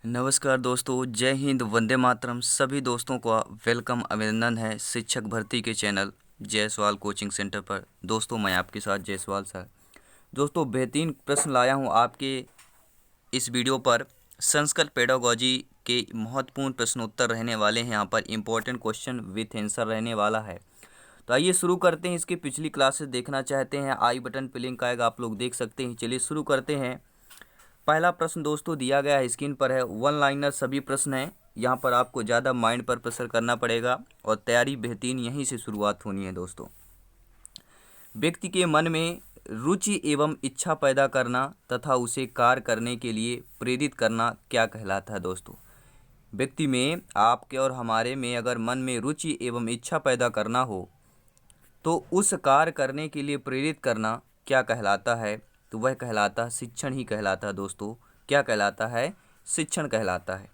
नमस्कार दोस्तों, जय हिंद, वंदे मातरम। सभी दोस्तों को वेलकम, अभिनंदन है शिक्षक भर्ती के चैनल जायसवाल कोचिंग सेंटर पर। दोस्तों मैं आपके साथ जायसवाल सर। दोस्तों बेहतरीन प्रश्न लाया हूं आपके इस वीडियो पर। संस्कृत पेडागोजी के महत्वपूर्ण प्रश्नोत्तर रहने वाले हैं। यहाँ पर इम्पोर्टेंट क्वेश्चन विथ आंसर रहने वाला है। तो आइए शुरू करते हैं। इसकी पिछली क्लासेस देखना चाहते हैं, आई बटन पे लिंक आएगा, आप लोग देख सकते हैं। चलिए शुरू करते हैं। पहला प्रश्न दोस्तों दिया गया है, स्क्रीन पर है। वन लाइनर सभी प्रश्न हैं। यहाँ पर आपको ज़्यादा माइंड पर प्रेशर करना पड़ेगा और तैयारी बेहतरीन यहीं से शुरुआत होनी है दोस्तों। व्यक्ति के मन में रुचि एवं इच्छा पैदा करना तथा उसे कार्य करने के लिए प्रेरित करना क्या कहलाता है दोस्तों। व्यक्ति में, आपके और हमारे में अगर मन में रुचि एवं इच्छा पैदा करना हो तो उस कार्य करने के लिए प्रेरित करना क्या कहलाता है? तो वह कहलाता है शिक्षण ही कहलाता है दोस्तों। क्या कहलाता है? शिक्षण कहलाता है।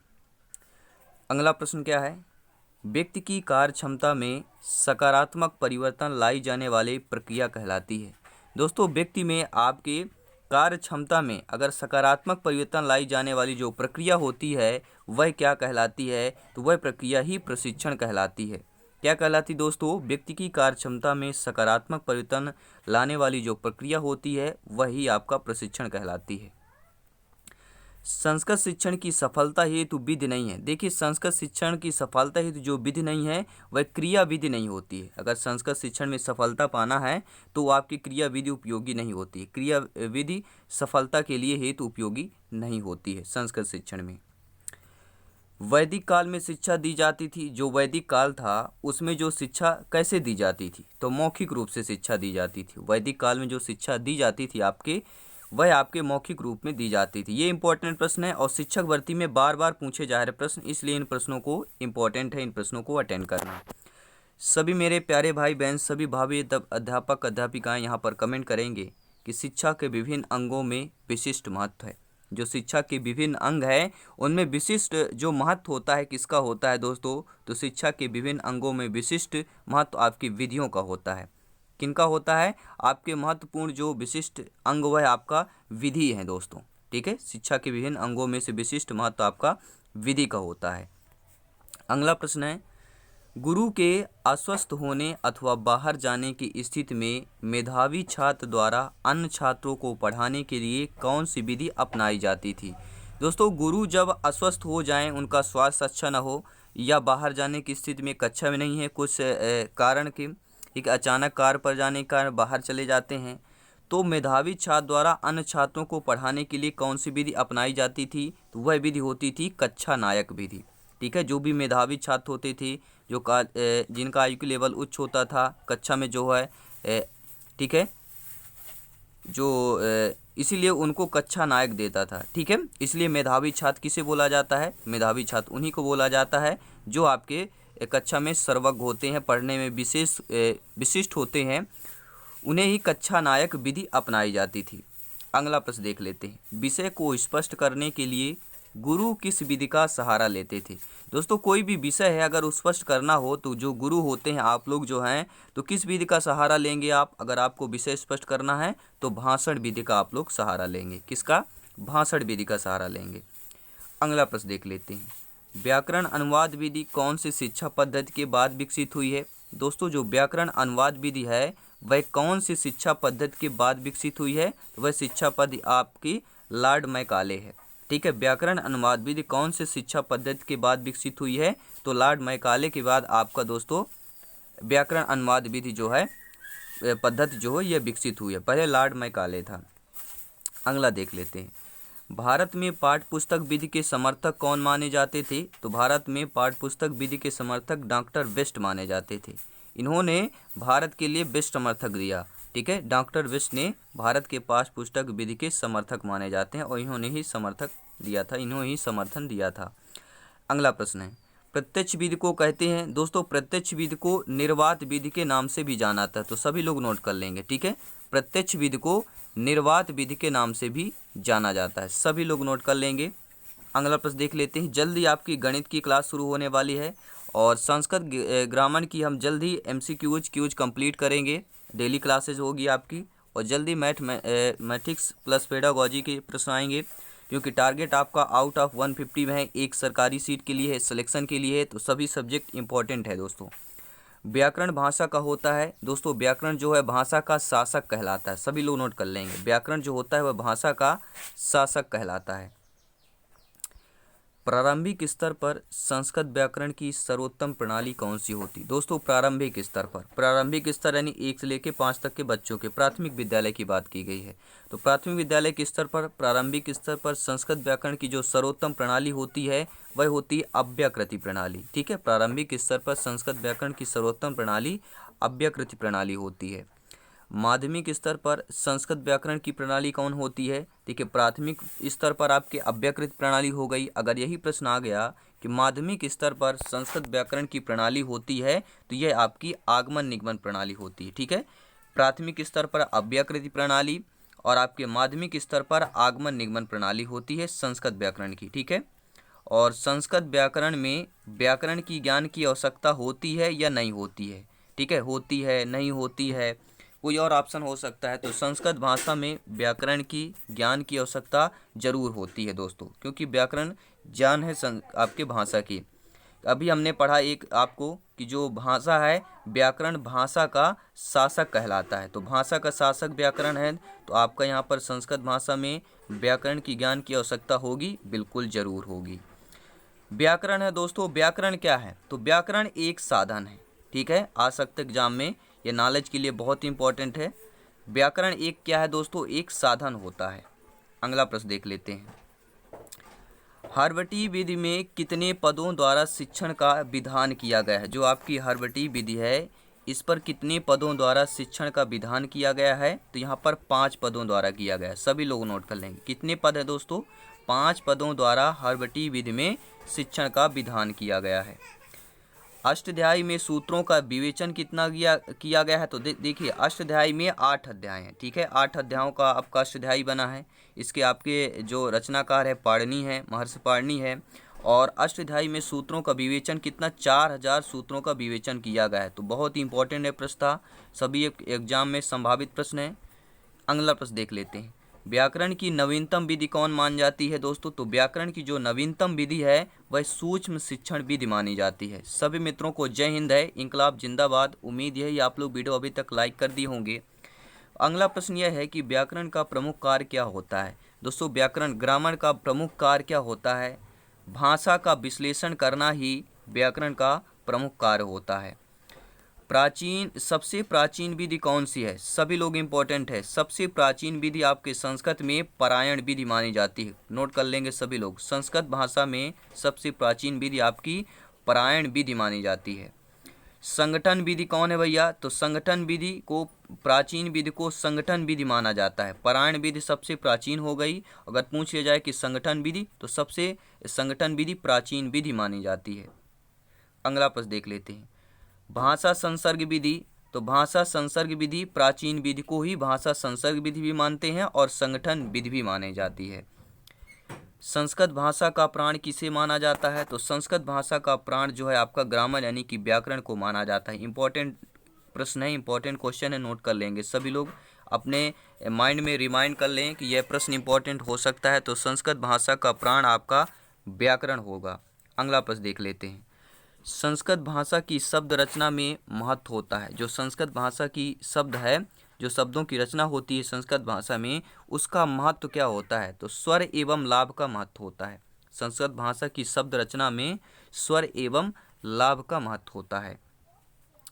अगला प्रश्न क्या है? व्यक्ति की कार्य क्षमता में सकारात्मक परिवर्तन लाई जाने वाली प्रक्रिया कहलाती है। दोस्तों व्यक्ति में, आपके कार्य क्षमता में अगर सकारात्मक परिवर्तन लाई जाने वाली जो प्रक्रिया होती है वह क्या कहलाती है? तो वह प्रक्रिया ही प्रशिक्षण कहलाती है। क्या कहलाती दोस्तों? व्यक्ति की कार्य क्षमता में सकारात्मक परिवर्तन लाने वाली जो प्रक्रिया होती है वही आपका प्रशिक्षण कहलाती है। संस्कृत शिक्षण की सफलता हेतु विधि नहीं है। देखिए, संस्कृत शिक्षण की सफलता हेतु जो विधि नहीं है वह क्रिया विधि नहीं होती है। अगर संस्कृत शिक्षण में सफलता पाना है तो आपकी क्रिया विधि उपयोगी नहीं होती है। क्रिया विधि सफलता के लिए हेतु उपयोगी नहीं होती है संस्कृत शिक्षण में। वैदिक काल में शिक्षा दी जाती थी। जो वैदिक काल था उसमें जो शिक्षा कैसे दी जाती थी? तो मौखिक रूप से शिक्षा दी जाती थी। वैदिक काल में जो शिक्षा दी जाती थी वह आपके मौखिक रूप में दी जाती थी। ये इंपॉर्टेंट प्रश्न है और शिक्षक भर्ती में बार बार पूछे जा रहे प्रश्न, इसलिए इन प्रश्नों को इंपॉर्टेंट है, इन प्रश्नों को अटेंड करना। सभी मेरे प्यारे भाई बहन, सभी भावी अध्यापक अध्यापिकाएं यहाँ पर कमेंट करेंगे कि शिक्षा के विभिन्न अंगों में विशिष्ट महत्व है। जो शिक्षा के विभिन्न अंग है उनमें विशिष्ट जो महत्व होता है किसका होता है दोस्तों? तो शिक्षा के विभिन्न अंगों में विशिष्ट महत्व आपकी विधियों का होता है। किनका होता है? आपके महत्वपूर्ण जो विशिष्ट अंग वह आपका विधि है दोस्तों। ठीक है, शिक्षा के विभिन्न अंगों में से विशिष्ट महत्व आपका विधि का होता है। अगला प्रश्न है, गुरु के अस्वस्थ होने अथवा बाहर जाने की स्थिति में मेधावी छात्र द्वारा अन्य छात्रों को पढ़ाने के लिए कौन सी विधि अपनाई जाती थी? दोस्तों गुरु जब अस्वस्थ हो जाएं, उनका स्वास्थ्य अच्छा न हो या बाहर जाने की स्थिति में, कक्षा में नहीं है, कुछ कारण के एक अचानक कार्य पर जाने के कारण बाहर चले जाते हैं, तो मेधावी छात्र द्वारा अन्य छात्रों को पढ़ाने के लिए कौन सी विधि अपनाई जाती थी? तो वह विधि होती थी कक्षा नायक विधि। ठीक है, जो भी मेधावी छात्र होते थे, जो जिनका आईक्यू लेवल उच्च होता था कक्षा में जो है, ठीक है, जो इसीलिए उनको कक्षा नायक देता था। ठीक है, इसलिए मेधावी छात्र किसे बोला जाता है? मेधावी छात्र उन्हीं को बोला जाता है जो आपके कक्षा में सर्वज्ञ होते हैं, पढ़ने में विशिष्ट होते हैं, उन्हें ही कक्षा नायक विधि अपनाई जाती थी। अगला प्रश्न देख लेते हैं। विषय को स्पष्ट करने के लिए गुरु किस विधि का सहारा लेते थे? दोस्तों कोई भी विषय है अगर स्पष्ट करना हो तो जो गुरु होते हैं, आप लोग जो हैं, तो किस विधि का सहारा लेंगे आप? अगर आपको विषय स्पष्ट करना है तो भाषण विधि का आप लोग सहारा लेंगे। किसका? भाषण विधि का सहारा लेंगे। अगला प्रश्न देख लेते हैं। व्याकरण अनुवाद विधि कौन सी शिक्षा पद्धति के बाद विकसित हुई है? दोस्तों जो व्याकरण अनुवाद विधि है वह कौन सी शिक्षा पद्धति के बाद विकसित हुई है? तो वह शिक्षा पद्धति आपकी लॉर्ड मैकाले है। ठीक है, व्याकरण अनुवाद विधि कौन से शिक्षा पद्धति के बाद विकसित हुई है? तो लॉर्ड मैकाले के बाद आपका दोस्तों व्याकरण अनुवाद विधि जो है, पद्धति जो है, यह विकसित हुई है। पहले लॉर्ड मैकाले था। अगला देख लेते हैं। भारत में पाठ्य पुस्तक विधि के समर्थक कौन माने जाते थे? तो भारत में पाठ्य पुस्तक विधि के समर्थक डॉक्टर बेस्ट माने जाते थे। इन्होंने भारत के लिए बेस्ट समर्थक दिया। ठीक है, डॉक्टर बेस्ट ने भारत के पाठ्य पुस्तक विधि के समर्थक माने जाते हैं और इन्होंने ही समर्थक दिया था, इन्होंने ही समर्थन दिया था। अगला प्रश्न है, प्रत्यक्ष विधि को कहते हैं? दोस्तों प्रत्यक्ष विधि को निर्वात विधि के नाम से भी जाना था, तो सभी लोग नोट कर लेंगे। ठीक है, प्रत्यक्ष विधि को निर्वात विधि के नाम से भी जाना जाता है, सभी लोग नोट कर लेंगे। अगला प्रश्न देख लेते हैं। जल्दी आपकी गणित की क्लास शुरू होने वाली है और संस्कृत ग्रामर की हम जल्द ही MCQs कंप्लीट करेंगे। डेली क्लासेज होगी आपकी और जल्दी मैथमेटिक्स प्लस पेडागोजी के प्रश्न आएंगे, क्योंकि टारगेट आपका आउट ऑफ 150 में है, एक सरकारी सीट के लिए है, सिलेक्शन के लिए है, तो सभी सब्जेक्ट इंपॉर्टेंट है दोस्तों। व्याकरण भाषा का होता है दोस्तों, व्याकरण जो है भाषा का शासक कहलाता है, सभी लोग नोट कर लेंगे। व्याकरण जो होता है वह भाषा का शासक कहलाता है। प्रारंभिक स्तर पर संस्कृत व्याकरण की सर्वोत्तम प्रणाली कौन सी होती? दोस्तों प्रारंभिक स्तर पर, प्रारंभिक स्तर यानी 1 से लेकर 5 तक के बच्चों के प्राथमिक विद्यालय की बात की गई है। तो प्राथमिक विद्यालय के स्तर पर, प्रारंभिक स्तर पर संस्कृत व्याकरण की जो सर्वोत्तम प्रणाली होती है वह होती है अव्याकृति प्रणाली। ठीक है, प्रारंभिक स्तर पर संस्कृत व्याकरण की सर्वोत्तम प्रणाली अव्याकृति प्रणाली होती है। माध्यमिक स्तर पर संस्कृत व्याकरण की प्रणाली कौन होती है? देखिए प्राथमिक स्तर पर आपके अव्याकृत प्रणाली हो गई। अगर यही प्रश्न आ गया कि माध्यमिक स्तर पर संस्कृत व्याकरण की प्रणाली होती है तो यह आपकी आगमन निगमन प्रणाली होती है। ठीक है, प्राथमिक स्तर पर अव्याकृत प्रणाली और आपके माध्यमिक स्तर पर आगमन निगमन प्रणाली होती है संस्कृत व्याकरण की। ठीक है, और संस्कृत व्याकरण में व्याकरण की ज्ञान की आवश्यकता होती है या नहीं होती है? ठीक है, होती है, नहीं होती है, कोई और ऑप्शन हो सकता है। तो संस्कृत भाषा में व्याकरण की ज्ञान की आवश्यकता जरूर होती है दोस्तों, क्योंकि व्याकरण ज्ञान है आपके भाषा की। अभी हमने पढ़ा एक आपको कि जो भाषा है व्याकरण भाषा का शासक कहलाता है। तो भाषा का शासक व्याकरण है, तो आपका यहाँ पर संस्कृत भाषा में व्याकरण की ज्ञान की आवश्यकता होगी, बिल्कुल जरूर होगी। व्याकरण है दोस्तों, व्याकरण क्या है? तो व्याकरण एक साधन है। ठीक है, आ सकते एग्जाम में, ये नॉलेज के लिए बहुत इंपॉर्टेंट है। व्याकरण एक क्या है दोस्तों? एक साधन होता है। अगला प्रश्न देख लेते हैं। हर्वटी विधि में कितने पदों द्वारा शिक्षण का विधान किया गया है? जो आपकी हर्वटी विधि है इस पर कितने पदों द्वारा शिक्षण का विधान किया गया है? तो यहाँ पर 5 पदों द्वारा किया गया है, सभी लोग नोट कर लेंगे। कितने पद है दोस्तों? 5 पदों द्वारा हर्वटी विधि में शिक्षण का विधान किया गया है। अष्टाध्यायी में सूत्रों का विवेचन कितना किया गया है? तो देखिए अष्टाध्यायी में 8 अध्याय हैं। ठीक है, 8 अध्यायों का आपका अष्टाध्यायी बना है। इसके आपके जो रचनाकार है पाणिनि है, महर्षि पाणिनि है। और अष्टाध्यायी में सूत्रों का विवेचन कितना? 4000 सूत्रों का विवेचन किया गया है। तो बहुत ही इंपॉर्टेंट है प्रश्न था, सभी एग्जाम में संभावित प्रश्न है। अगला प्रश्न देख लेते हैं। व्याकरण की नवीनतम विधि कौन मान जाती है दोस्तों? तो व्याकरण की जो नवीनतम विधि है वह सूक्ष्म शिक्षण विधि मानी जाती है। सभी मित्रों को जय हिंद है, इंकलाब जिंदाबाद। उम्मीद है आप लोग वीडियो अभी तक लाइक कर दिए होंगे। अगला प्रश्न यह है कि व्याकरण का प्रमुख कार्य क्या होता है? दोस्तों व्याकरण ग्रामर का प्रमुख कार्य क्या होता है? भाषा का विश्लेषण करना ही व्याकरण का प्रमुख कार्य होता है। सबसे प्राचीन विधि कौन सी है? सभी लोग इंपॉर्टेंट है। सबसे प्राचीन विधि आपके संस्कृत में पारायण विधि मानी जाती है, नोट कर लेंगे सभी लोग। संस्कृत भाषा में सबसे प्राचीन विधि आपकी पारायण विधि मानी जाती है। संगठन विधि कौन है भैया? तो संगठन विधि को, प्राचीन विधि को संगठन विधि माना जाता है। पारायण विधि सबसे प्राचीन हो गई। अगर पूछ लिया जाए कि संगठन विधि, तो सबसे संगठन विधि प्राचीन विधि मानी जाती है। अगला प्रश्न देख लेते हैं। भाषा संसर्ग विधि, तो भाषा संसर्ग विधि प्राचीन विधि को ही भाषा संसर्ग विधि भी मानते हैं और संगठन विधि भी मानी जाती है। संस्कृत भाषा का प्राण किसे माना जाता है? तो संस्कृत भाषा का प्राण जो है आपका ग्रामर यानी कि व्याकरण को माना जाता है। इंपॉर्टेंट प्रश्न है, इंपॉर्टेंट क्वेश्चन है, नोट कर लेंगे सभी लोग, अपने माइंड में रिमाइंड कर लें कि यह प्रश्न इंपॉर्टेंट हो सकता है। तो संस्कृत भाषा का प्राण आपका व्याकरण होगा। अगला प्रश्न देख लेते हैं। संस्कृत भाषा की शब्द रचना में महत्व होता है। जो संस्कृत भाषा की शब्द है, जो शब्दों की रचना होती है संस्कृत भाषा में, उसका महत्व क्या होता है? तो स्वर एवं लाभ का महत्व होता है। संस्कृत भाषा की शब्द रचना में स्वर एवं लाभ का महत्व होता है।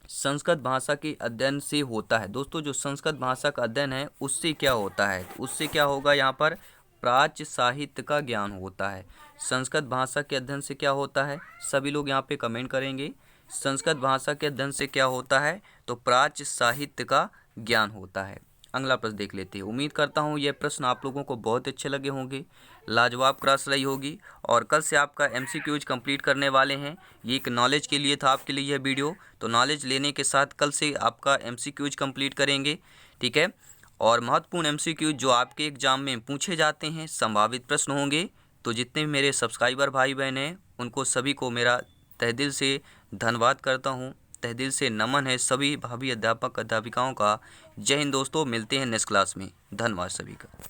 संस्कृत भाषा के अध्ययन से होता है। दोस्तों जो संस्कृत भाषा का अध्ययन है उससे क्या होता है? उससे क्या होगा? यहाँ पर प्राच्य साहित्य का ज्ञान होता है। संस्कृत भाषा के अध्ययन से क्या होता है? सभी लोग यहाँ पे कमेंट करेंगे। संस्कृत भाषा के अध्ययन से क्या होता है? तो प्राच्य साहित्य का ज्ञान होता है। अगला प्रश्न देख लेते हैं। उम्मीद करता हूँ यह प्रश्न आप लोगों को बहुत अच्छे लगे होंगे, लाजवाब क्लास रही होगी। और कल से आपका MCQs कंप्लीट करने वाले हैं। ये एक नॉलेज के लिए था आपके लिए यह वीडियो, तो नॉलेज लेने के साथ कल से आपका MCQs कंप्लीट करेंगे। ठीक है, और महत्वपूर्ण MCQ जो आपके एग्जाम में पूछे जाते हैं, संभावित प्रश्न होंगे। तो जितने भी मेरे सब्सक्राइबर भाई बहन हैं उनको सभी को मेरा तहे दिल से धन्यवाद करता हूं, तहे दिल से नमन है सभी भावी अध्यापक अध्यापिकाओं का। जय हिंद दोस्तों, मिलते हैं नेक्स्ट क्लास में। धन्यवाद सभी का।